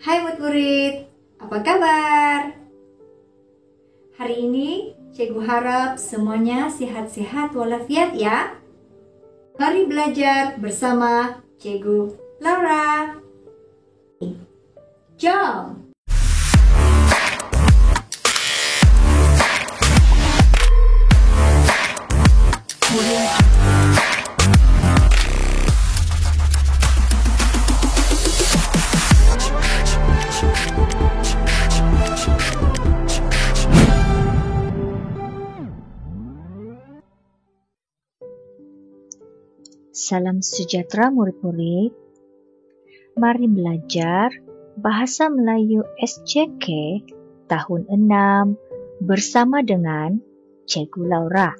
Hai murid-murid, apa kabar? Hari ini Cikgu harap semuanya sehat-sehat walafiat ya. Mari belajar bersama Cikgu Laura. Jom! Salam sejahtera murid-murid. Mari belajar Bahasa Melayu SJK tahun 6 bersama dengan Cikgu Laura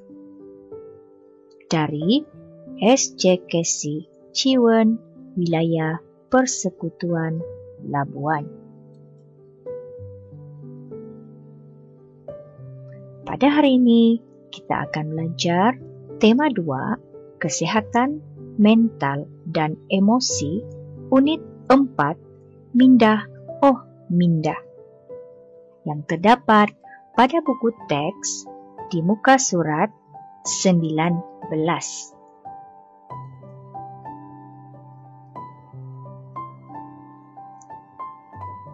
dari SJKC Ciwen, Wilayah Persekutuan Labuan. Pada hari ini kita akan belajar tema 2, Kesehatan Mental dan Emosi, Unit 4, Mindah Oh Mindah, yang terdapat pada buku teks di muka surat 19.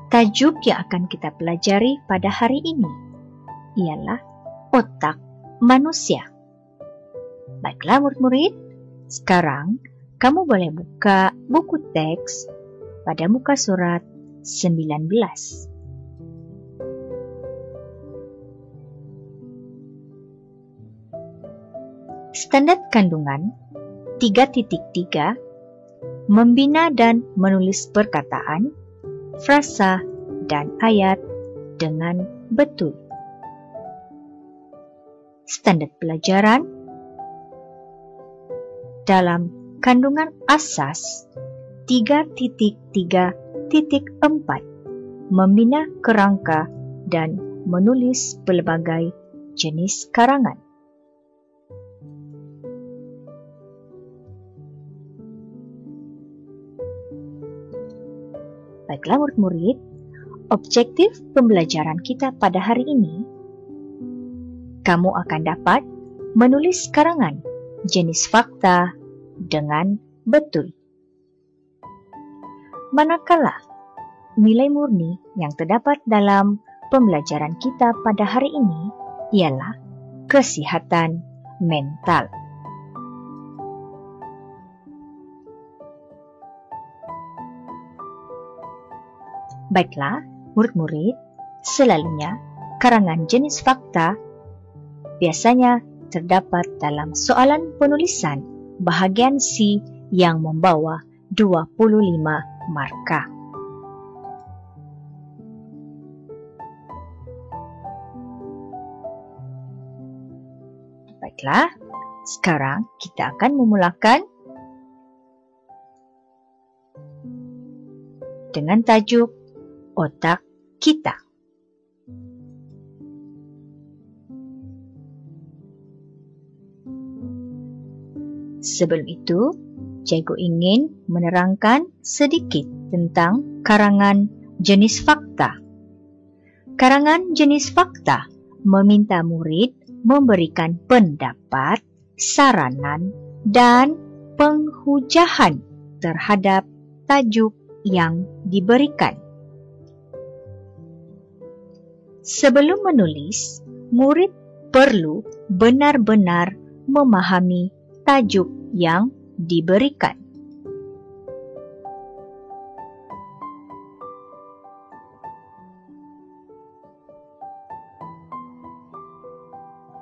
Tajuk yang akan kita pelajari pada hari ini ialah otak manusia. Baiklah murid-murid, sekarang kamu boleh buka buku teks pada muka surat 19. Standar kandungan 3.3, membina dan menulis perkataan, frasa, dan ayat dengan betul. Standar pelajaran dalam kandungan asas 3.3.4, membina kerangka dan menulis pelbagai jenis karangan. Baiklah murid-murid, objektif pembelajaran kita pada hari ini, kamu akan dapat menulis karangan jenis fakta dengan betul. Manakala nilai murni yang terdapat dalam pembelajaran kita pada hari ini ialah kesehatan mental. Baiklah, murid-murid, selalunya karangan jenis fakta biasanya terdapat dalam soalan penulisan bahagian C yang membawa 25 markah. Baiklah, sekarang kita akan memulakan dengan tajuk otak kita. Sebelum itu, Cikgu ingin menerangkan sedikit tentang karangan jenis fakta. Karangan jenis fakta meminta murid memberikan pendapat, saranan, dan penghujahan terhadap tajuk yang diberikan. Sebelum menulis, murid perlu benar-benar memahami tajuk yang diberikan.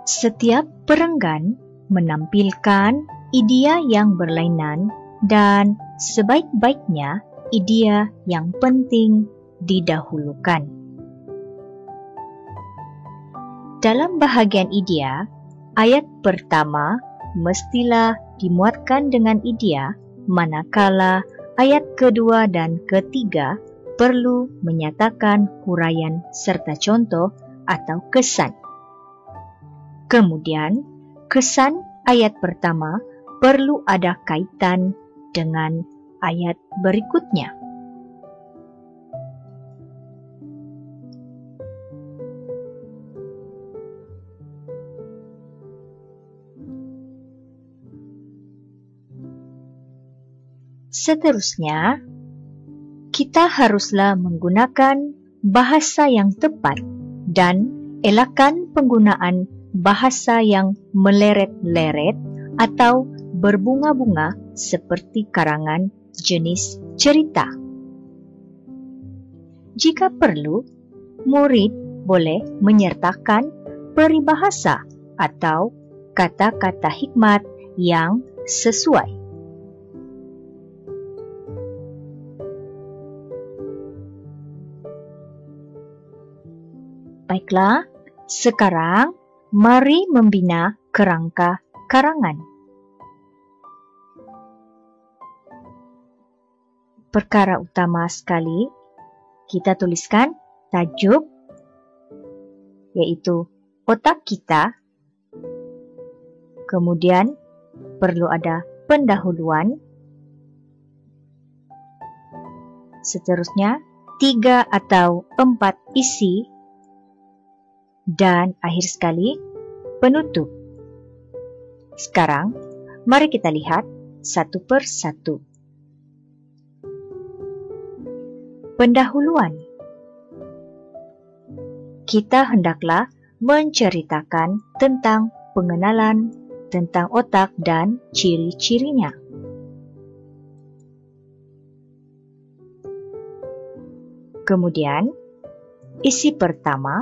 Setiap perenggan menampilkan idea yang berlainan dan sebaik-baiknya idea yang penting didahulukan. Dalam bahagian idea, ayat pertama mestilah dimuatkan dengan idea, manakala ayat kedua dan ketiga perlu menyatakan huraian serta contoh atau kesan. Kemudian, kesan ayat pertama perlu ada kaitan dengan ayat berikutnya. Seterusnya, kita haruslah menggunakan bahasa yang tepat dan elakkan penggunaan bahasa yang meleret-leret atau berbunga-bunga seperti karangan jenis cerita. Jika perlu, murid boleh menyertakan peribahasa atau kata-kata hikmat yang sesuai. Baiklah, sekarang mari membina kerangka karangan. Perkara utama sekali, kita tuliskan tajuk, yaitu otak kita. Kemudian perlu ada pendahuluan. Seterusnya 3 atau 4 isi. Dan akhir sekali penutup. Sekarang mari kita lihat satu per satu. Pendahuluan. Kita hendaklah menceritakan tentang pengenalan tentang otak dan ciri-cirinya. Kemudian, isi pertama,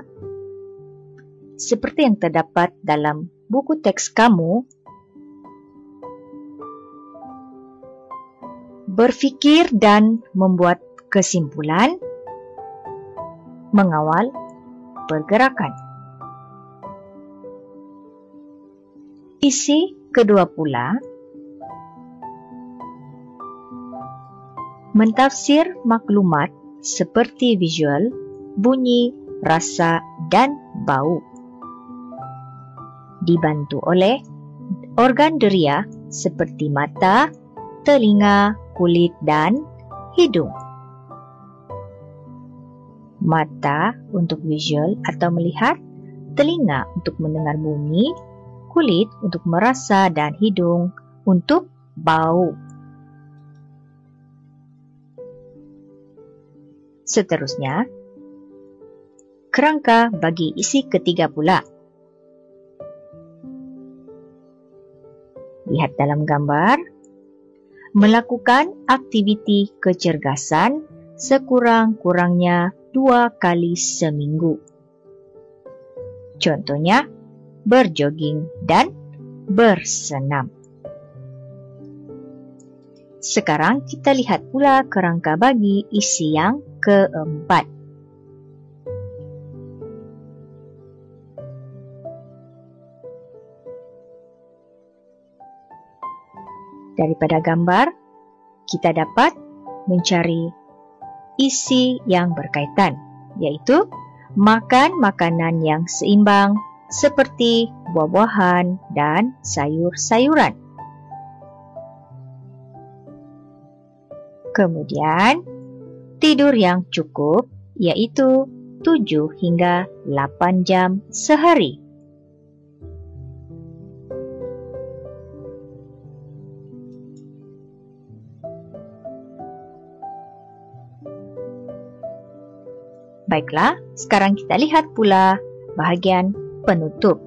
seperti yang terdapat dalam buku teks kamu, berfikir dan membuat kesimpulan, mengawal pergerakan. Isi kedua pula, mentafsir maklumat seperti visual, bunyi, rasa, dan bau. Dibantu oleh organ deria seperti mata, telinga, kulit, dan hidung. Mata untuk visual atau melihat, telinga untuk mendengar bunyi, kulit untuk merasa, dan hidung untuk bau. Seterusnya, kerangka bagi isi ketiga pula. Lihat dalam gambar, melakukan aktiviti kecergasan sekurang-kurangnya 2 kali seminggu. Contohnya, berjoging dan bersenam. Sekarang kita lihat pula kerangka bagi isi yang keempat. Daripada gambar, kita dapat mencari isi yang berkaitan, yaitu makan makanan yang seimbang seperti buah-buahan dan sayur-sayuran. Kemudian, tidur yang cukup, yaitu 7 hingga 8 jam sehari. Baiklah, sekarang kita lihat pula bahagian penutup.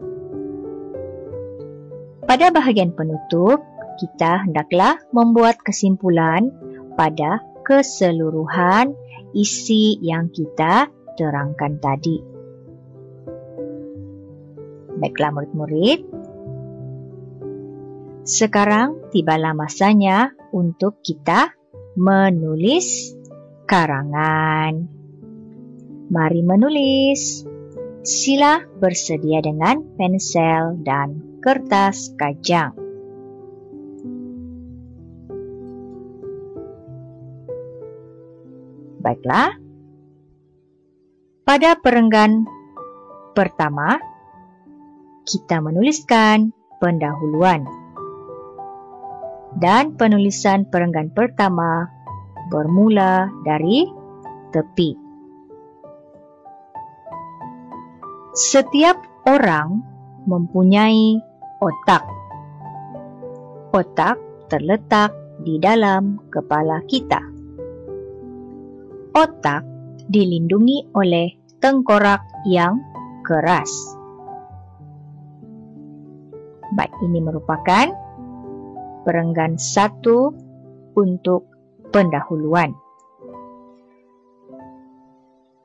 Pada bahagian penutup, kita hendaklah membuat kesimpulan pada keseluruhan isi yang kita terangkan tadi. Baiklah murid-murid, sekarang tibalah masanya untuk kita menulis karangan. Mari menulis. Sila bersedia dengan pensel dan kertas kajang. Baiklah. Pada perenggan pertama, kita menuliskan pendahuluan. Dan penulisan perenggan pertama bermula dari tepi. Setiap orang mempunyai otak. Otak terletak di dalam kepala kita. Otak dilindungi oleh tengkorak yang keras. Baik, ini merupakan perenggan 1 untuk pendahuluan.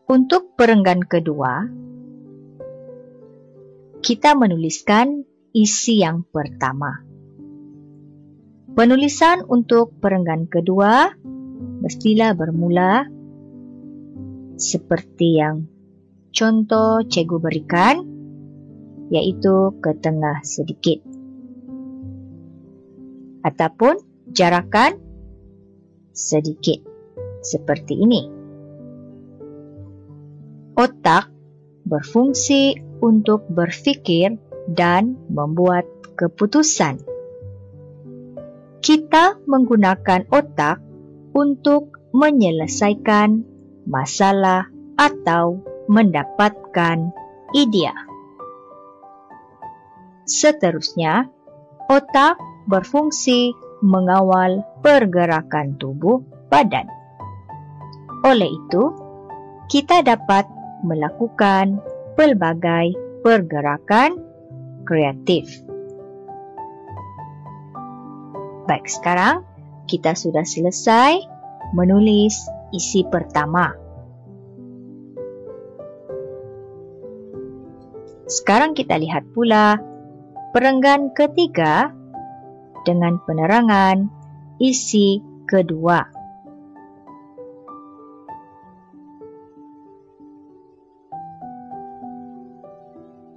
Untuk perenggan kedua, kita menuliskan isi yang pertama. Penulisan untuk perenggan kedua mestilah bermula seperti yang contoh cikgu berikan, yaitu ke tengah sedikit. Ataupun jarakan sedikit, seperti ini. Otak berfungsi untuk berfikir dan membuat keputusan. Kita menggunakan otak untuk menyelesaikan masalah atau mendapatkan idea. Seterusnya, otak berfungsi mengawal pergerakan tubuh badan. Oleh itu, kita dapat melakukan pelbagai pergerakan kreatif. Baik, sekarang kita sudah selesai menulis isi pertama. Sekarang kita lihat pula perenggan ketiga dengan penerangan isi kedua.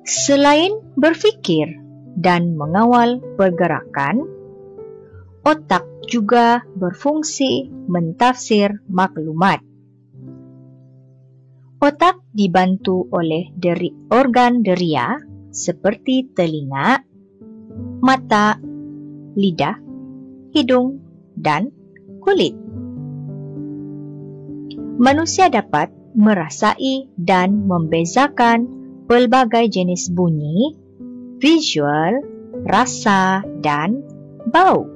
Selain berfikir dan mengawal pergerakan, otak juga berfungsi mentafsir maklumat. Otak dibantu oleh organ deria seperti telinga, mata, lidah, hidung, dan kulit. Manusia dapat merasai dan membezakan pelbagai jenis bunyi, visual, rasa, dan bau.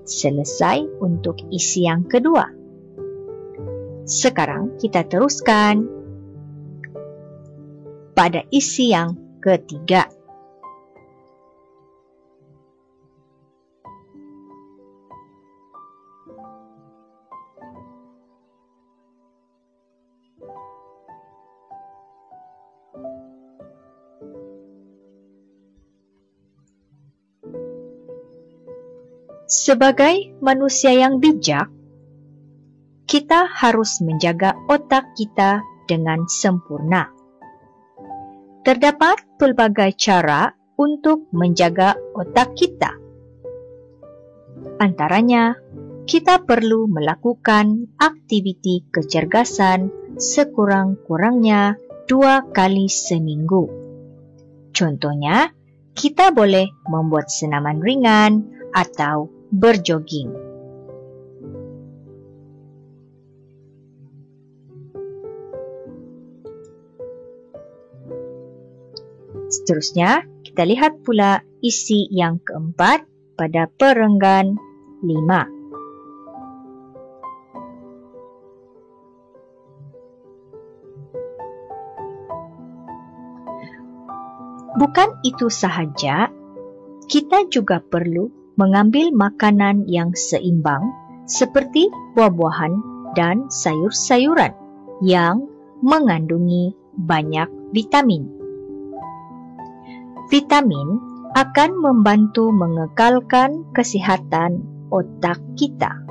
Selesai untuk isi yang kedua. Sekarang kita teruskan pada isi yang ketiga. Sebagai manusia yang bijak, kita harus menjaga otak kita dengan sempurna. Terdapat pelbagai cara untuk menjaga otak kita. Antaranya, kita perlu melakukan aktiviti kecergasan sekurang-kurangnya 2 kali seminggu. Contohnya, kita boleh membuat senaman ringan atau berjoging. Seterusnya, kita lihat pula isi yang keempat pada perenggan 5. Bukan itu sahaja, kita juga perlu mengambil makanan yang seimbang seperti buah-buahan dan sayur-sayuran yang mengandungi banyak vitamin. Vitamin akan membantu mengekalkan kesihatan otak kita.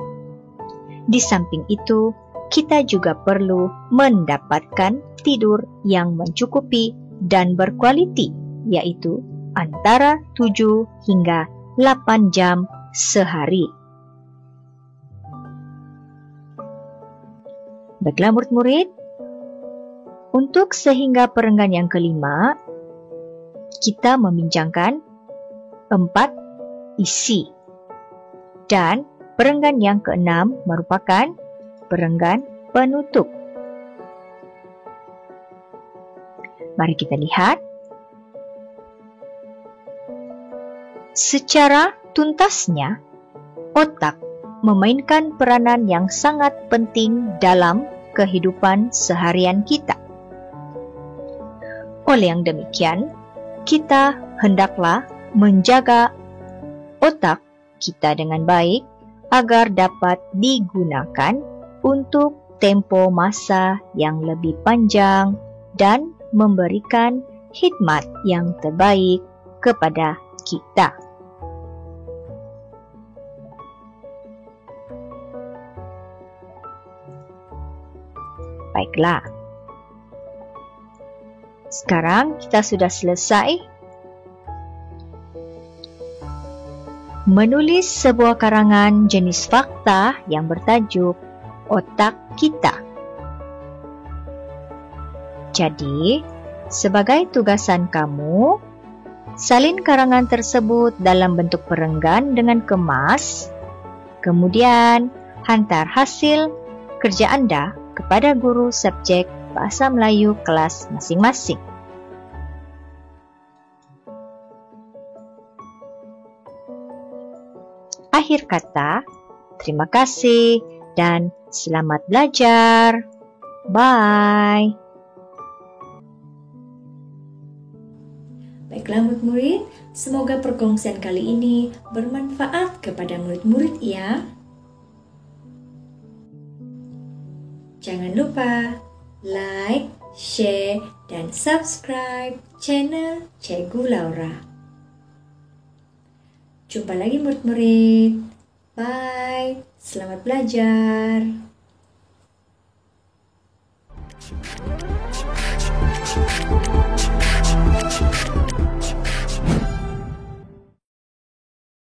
Di samping itu, kita juga perlu mendapatkan tidur yang mencukupi dan berkualiti, yaitu antara 7 hingga 8 jam sehari. Baiklah murid-murid, untuk sehingga perenggan yang kelima, kita membincangkan 4 isi. Dan perenggan yang keenam merupakan perenggan penutup. Mari kita lihat. Secara tuntasnya, otak memainkan peranan yang sangat penting dalam kehidupan seharian kita. Oleh yang demikian, kita hendaklah menjaga otak kita dengan baik agar dapat digunakan untuk tempo masa yang lebih panjang dan memberikan khidmat yang terbaik kepada kita. Baiklah. Sekarang kita sudah selesai menulis sebuah karangan jenis fakta yang bertajuk Otak Kita. Jadi, sebagai tugasan kamu, salin karangan tersebut dalam bentuk perenggan dengan kemas, kemudian hantar hasil kerja Anda kepada guru subjek Bahasa Melayu kelas masing-masing. Akhir kata, terima kasih dan selamat belajar. Bye. Baiklah murid-murid, semoga perkongsian kali ini bermanfaat kepada murid-murid ya. Jangan lupa like, share, dan subscribe channel Cikgu Laura. Jumpa lagi murid-murid. Bye. Selamat belajar.